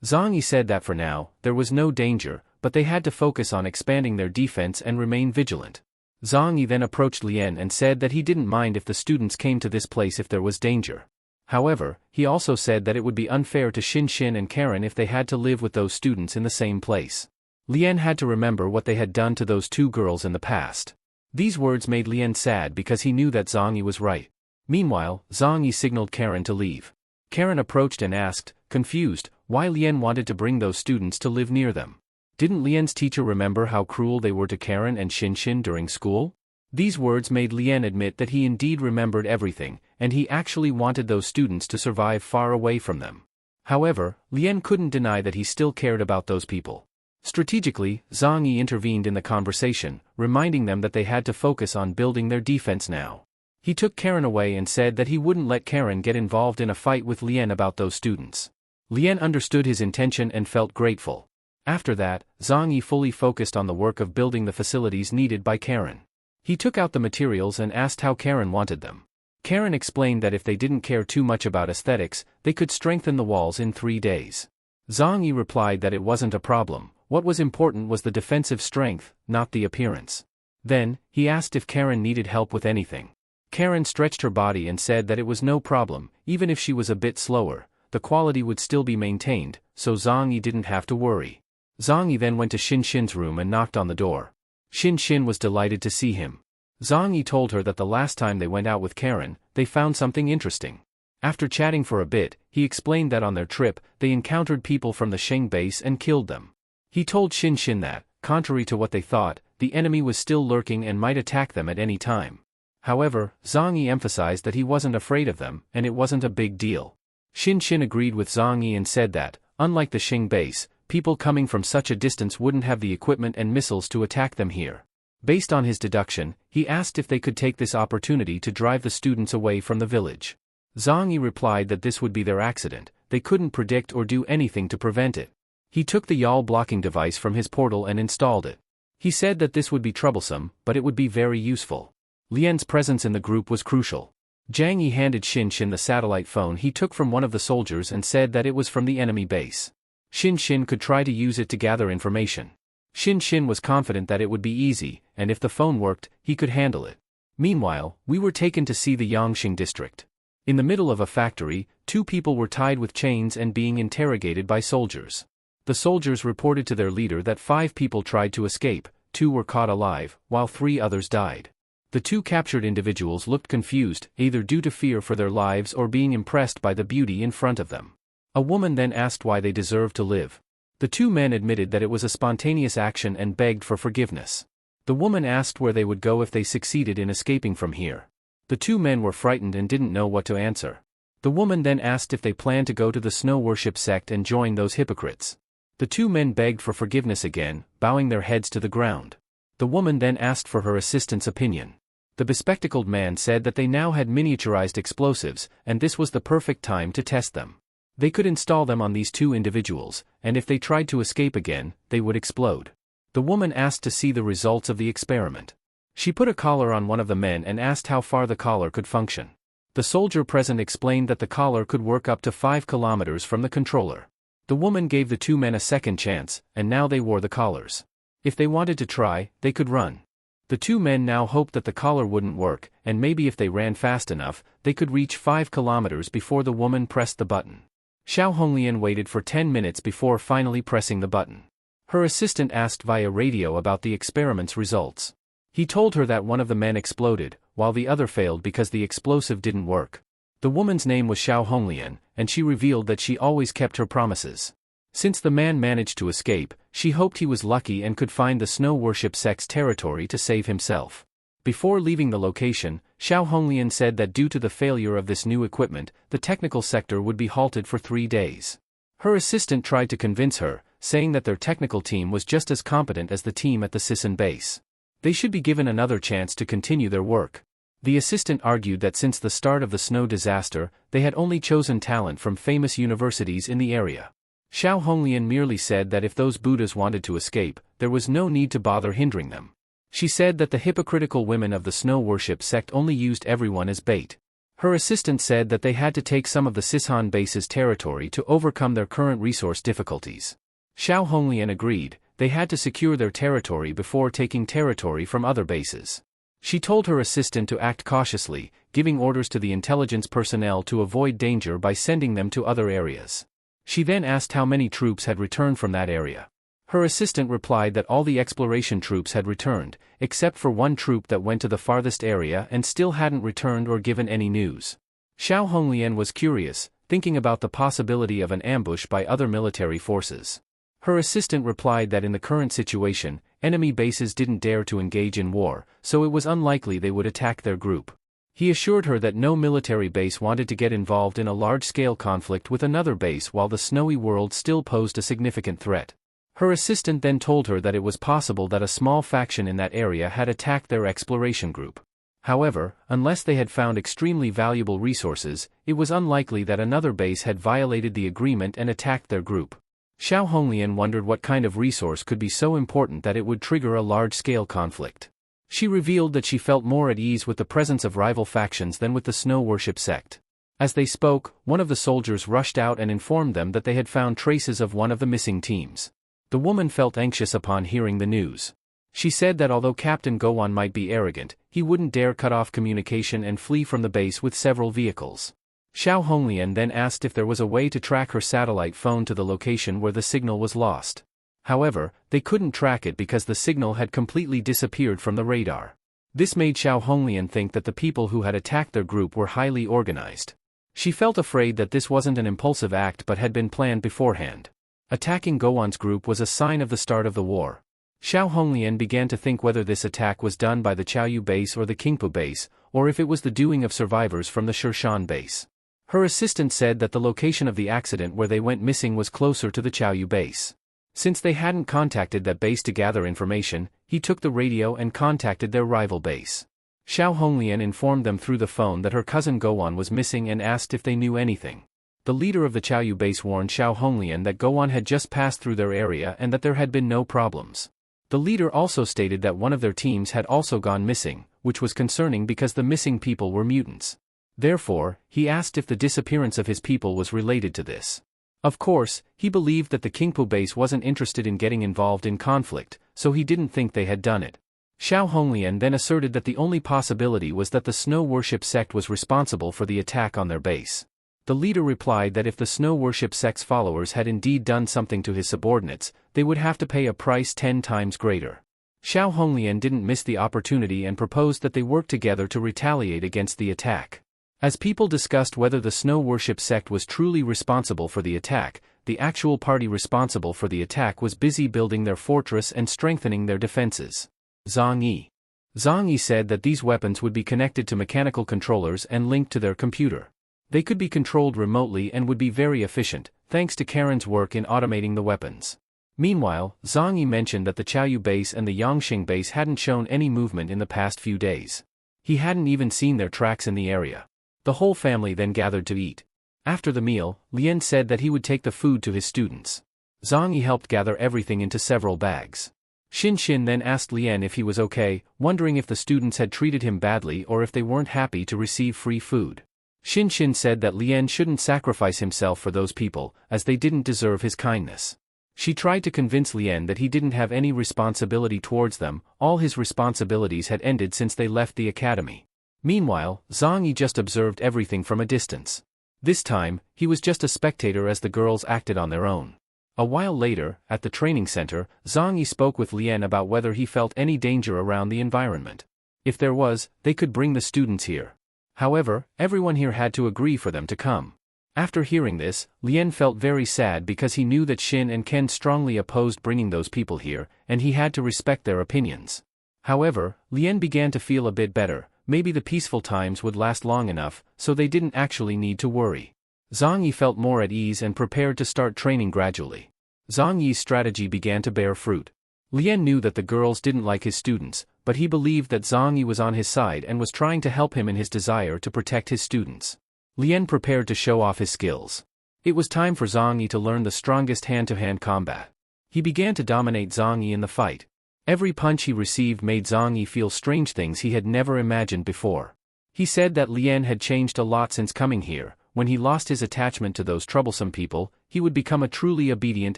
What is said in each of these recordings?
Zhang Yi said that for now, there was no danger, but they had to focus on expanding their defense and remain vigilant. Zhang Yi then approached Lien and said that he didn't mind if the students came to this place if there was danger. However, he also said that it would be unfair to Xin and Karen if they had to live with those students in the same place. Lien had to remember what they had done to those two girls in the past. These words made Lien sad because he knew that Zhang Yi was right. Meanwhile, Zhang Yi signaled Karen to leave. Karen approached and asked, confused, why Lien wanted to bring those students to live near them. Didn't Lien's teacher remember how cruel they were to Karen and Xin during school? These words made Lien admit that he indeed remembered everything, and he actually wanted those students to survive far away from them. However, Lien couldn't deny that he still cared about those people. Strategically, Zhang Yi intervened in the conversation, reminding them that they had to focus on building their defense now. He took Karen away and said that he wouldn't let Karen get involved in a fight with Lien about those students. Lien understood his intention and felt grateful. After that, Zhang Yi fully focused on the work of building the facilities needed by Karen. He took out the materials and asked how Karen wanted them. Karen explained that if they didn't care too much about aesthetics, they could strengthen the walls in 3 days. Zhang Yi replied that it wasn't a problem, what was important was the defensive strength, not the appearance. Then, he asked if Karen needed help with anything. Karen stretched her body and said that it was no problem, even if she was a bit slower, the quality would still be maintained, so Zhang Yi didn't have to worry. Zhang Yi then went to Xin's room and knocked on the door. Xin was delighted to see him. Zhang Yi told her that the last time they went out with Karen, they found something interesting. After chatting for a bit, he explained that on their trip, they encountered people from the Sheng base and killed them. He told Xin that, contrary to what they thought, the enemy was still lurking and might attack them at any time. However, Zhang Yi emphasized that he wasn't afraid of them, and it wasn't a big deal. Xin agreed with Zhang Yi and said that, unlike the Sheng base, people coming from such a distance wouldn't have the equipment and missiles to attack them here. Based on his deduction, he asked if they could take this opportunity to drive the students away from the village. Zhang Yi replied that this would be their accident, they couldn't predict or do anything to prevent it. He took the yawl blocking device from his portal and installed it. He said that this would be troublesome, but it would be very useful. Lien's presence in the group was crucial. Zhang Yi handed Xin the satellite phone he took from one of the soldiers and said that it was from the enemy base. Xin could try to use it to gather information. Xin was confident that it would be easy, and if the phone worked, he could handle it. Meanwhile, we were taken to see the Yangqing district. In the middle of a factory, 2 people were tied with chains and being interrogated by soldiers. The soldiers reported to their leader that 5 people tried to escape, 2 were caught alive, while 3 others died. The 2 captured individuals looked confused, either due to fear for their lives or being impressed by the beauty in front of them. A woman then asked why they deserved to live. The 2 men admitted that it was a spontaneous action and begged for forgiveness. The woman asked where they would go if they succeeded in escaping from here. The 2 men were frightened and didn't know what to answer. The woman then asked if they planned to go to the snow worship sect and join those hypocrites. The 2 men begged for forgiveness again, bowing their heads to the ground. The woman then asked for her assistant's opinion. The bespectacled man said that they now had miniaturized explosives, and this was the perfect time to test them. They could install them on these 2 individuals, and if they tried to escape again, they would explode. The woman asked to see the results of the experiment. She put a collar on one of the men and asked how far the collar could function. The soldier present explained that the collar could work up to 5 kilometers from the controller. The woman gave the 2 men a second chance, and now they wore the collars. If they wanted to try, they could run. The 2 men now hoped that the collar wouldn't work, and maybe if they ran fast enough, they could reach 5 kilometers before the woman pressed the button. Xiao Honglian waited for 10 minutes before finally pressing the button. Her assistant asked via radio about the experiment's results. He told her that one of the men exploded, while the other failed because the explosive didn't work. The woman's name was Xiao Honglian, and she revealed that she always kept her promises. Since the man managed to escape, she hoped he was lucky and could find the snow worship sect's territory to save himself. Before leaving the location, Xiao Honglian said that due to the failure of this new equipment, the technical sector would be halted for 3 days. Her assistant tried to convince her, saying that their technical team was just as competent as the team at the Sison base. They should be given another chance to continue their work. The assistant argued that since the start of the snow disaster, they had only chosen talent from famous universities in the area. Xiao Honglian merely said that if those Buddhas wanted to escape, there was no need to bother hindering them. She said that the hypocritical women of the snow worship sect only used everyone as bait. Her assistant said that they had to take some of the Sishan base's territory to overcome their current resource difficulties. Xiao Honglian agreed, they had to secure their territory before taking territory from other bases. She told her assistant to act cautiously, giving orders to the intelligence personnel to avoid danger by sending them to other areas. She then asked how many troops had returned from that area. Her assistant replied that all the exploration troops had returned, except for one troop that went to the farthest area and still hadn't returned or given any news. Xiao Honglian was curious, thinking about the possibility of an ambush by other military forces. Her assistant replied that in the current situation, enemy bases didn't dare to engage in war, so it was unlikely they would attack their group. He assured her that no military base wanted to get involved in a large-scale conflict with another base while the snowy world still posed a significant threat. Her assistant then told her that it was possible that a small faction in that area had attacked their exploration group. However, unless they had found extremely valuable resources, it was unlikely that another base had violated the agreement and attacked their group. Xiao Honglian wondered what kind of resource could be so important that it would trigger a large-scale conflict. She revealed that she felt more at ease with the presence of rival factions than with the snow worship sect. As they spoke, one of the soldiers rushed out and informed them that they had found traces of one of the missing teams. The woman felt anxious upon hearing the news. She said that although Captain Gowon might be arrogant, he wouldn't dare cut off communication and flee from the base with several vehicles. Xiao Honglian then asked if there was a way to track her satellite phone to the location where the signal was lost. However, they couldn't track it because the signal had completely disappeared from the radar. This made Xiao Honglian think that the people who had attacked their group were highly organized. She felt afraid that this wasn't an impulsive act but had been planned beforehand. Attacking Gowon's group was a sign of the start of the war. Xiao Honglian began to think whether this attack was done by the Chaoyu base or the Qingpu base, or if it was the doing of survivors from the Shirshan base. Her assistant said that the location of the accident where they went missing was closer to the Chaoyu base. Since they hadn't contacted that base to gather information, he took the radio and contacted their rival base. Xiao Honglian informed them through the phone that her cousin Gowon was missing and asked if they knew anything. The leader of the Chaoyu base warned Xiao Honglian that Gowon had just passed through their area and that there had been no problems. The leader also stated that one of their teams had also gone missing, which was concerning because the missing people were mutants. Therefore, he asked if the disappearance of his people was related to this. Of course, he believed that the Qingpu base wasn't interested in getting involved in conflict, so he didn't think they had done it. Xiao Honglian then asserted that the only possibility was that the snow worship sect was responsible for the attack on their base. The leader replied that if the snow worship sect's followers had indeed done something to his subordinates, they would have to pay a price 10 times greater. Xiao Honglian didn't miss the opportunity and proposed that they work together to retaliate against the attack. As people discussed whether the snow worship sect was truly responsible for the attack, the actual party responsible for the attack was busy building their fortress and strengthening their defenses. Zhang Yi. Zhang Yi said that these weapons would be connected to mechanical controllers and linked to their computer. They could be controlled remotely and would be very efficient, thanks to Karen's work in automating the weapons. Meanwhile, Zhang Yi mentioned that the Chaoyu base and the Yangqing base hadn't shown any movement in the past few days. He hadn't even seen their tracks in the area. The whole family then gathered to eat. After the meal, Lien said that he would take the food to his students. Zhang Yi helped gather everything into several bags. Xin then asked Lien if he was okay, wondering if the students had treated him badly or if they weren't happy to receive free food. Xin said that Lien shouldn't sacrifice himself for those people, as they didn't deserve his kindness. She tried to convince Lien that he didn't have any responsibility towards them, all his responsibilities had ended since they left the academy. Meanwhile, Zhang Yi just observed everything from a distance. This time, he was just a spectator as the girls acted on their own. A while later, at the training center, Zhang Yi spoke with Lien about whether he felt any danger around the environment. If there was, they could bring the students here. However, everyone here had to agree for them to come. After hearing this, Lien felt very sad because he knew that Xin and Ken strongly opposed bringing those people here, and he had to respect their opinions. However, Lien began to feel a bit better. Maybe the peaceful times would last long enough, so they didn't actually need to worry. Zhang Yi felt more at ease and prepared to start training gradually. Zhang Yi's strategy began to bear fruit. Lien knew that the girls didn't like his students, but he believed that Zhang Yi was on his side and was trying to help him in his desire to protect his students. Lien prepared to show off his skills. It was time for Zhang Yi to learn the strongest hand-to-hand combat. He began to dominate Zhang Yi in the fight. Every punch he received made Zhang Yi feel strange things he had never imagined before. He said that Lien had changed a lot since coming here. When he lost his attachment to those troublesome people, he would become a truly obedient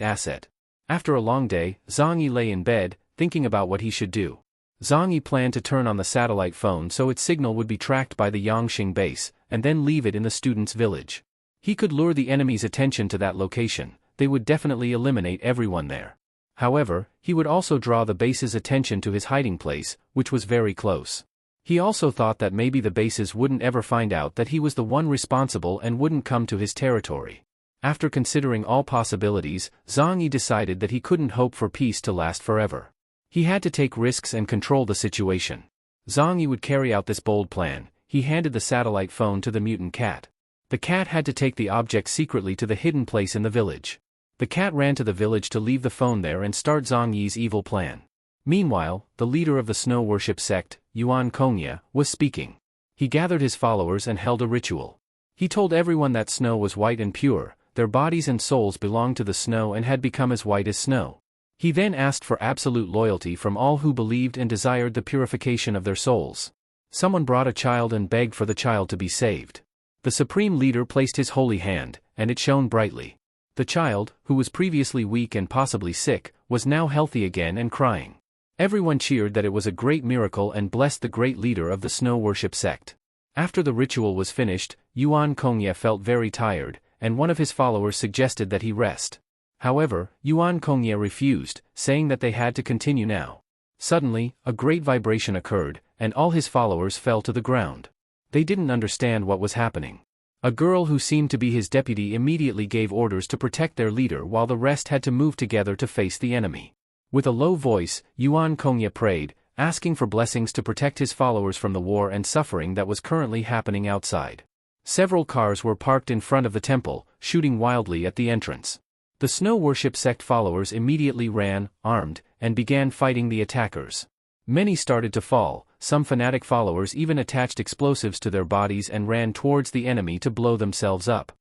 asset. After a long day, Zhang Yi lay in bed, thinking about what he should do. Zhang Yi planned to turn on the satellite phone so its signal would be tracked by the Yangqing base, and then leave it in the students' village. He could lure the enemy's attention to that location. They would definitely eliminate everyone there. However, he would also draw the base's attention to his hiding place, which was very close. He also thought that maybe the bases wouldn't ever find out that he was the one responsible and wouldn't come to his territory. After considering all possibilities, Zhang Yi decided that he couldn't hope for peace to last forever. He had to take risks and control the situation. Zhang Yi would carry out this bold plan. He handed the satellite phone to the mutant cat. The cat had to take the object secretly to the hidden place in the village. The cat ran to the village to leave the phone there and start Zhang Yi's evil plan. Meanwhile, the leader of the snow worship sect, Yuan Kongya, was speaking. He gathered his followers and held a ritual. He told everyone that snow was white and pure, their bodies and souls belonged to the snow and had become as white as snow. He then asked for absolute loyalty from all who believed and desired the purification of their souls. Someone brought a child and begged for the child to be saved. The supreme leader placed his holy hand, and it shone brightly. The child, who was previously weak and possibly sick, was now healthy again and crying. Everyone cheered that it was a great miracle and blessed the great leader of the snow worship sect. After the ritual was finished, Yuan Kongya felt very tired, and one of his followers suggested that he rest. However, Yuan Kongya refused, saying that they had to continue now. Suddenly, a great vibration occurred, and all his followers fell to the ground. They didn't understand what was happening. A girl who seemed to be his deputy immediately gave orders to protect their leader while the rest had to move together to face the enemy. With a low voice, Yuan Kongya prayed, asking for blessings to protect his followers from the war and suffering that was currently happening outside. Several cars were parked in front of the temple, shooting wildly at the entrance. The snow worship sect followers immediately ran, armed, and began fighting the attackers. Many started to fall. Some fanatic followers even attached explosives to their bodies and ran towards the enemy to blow themselves up.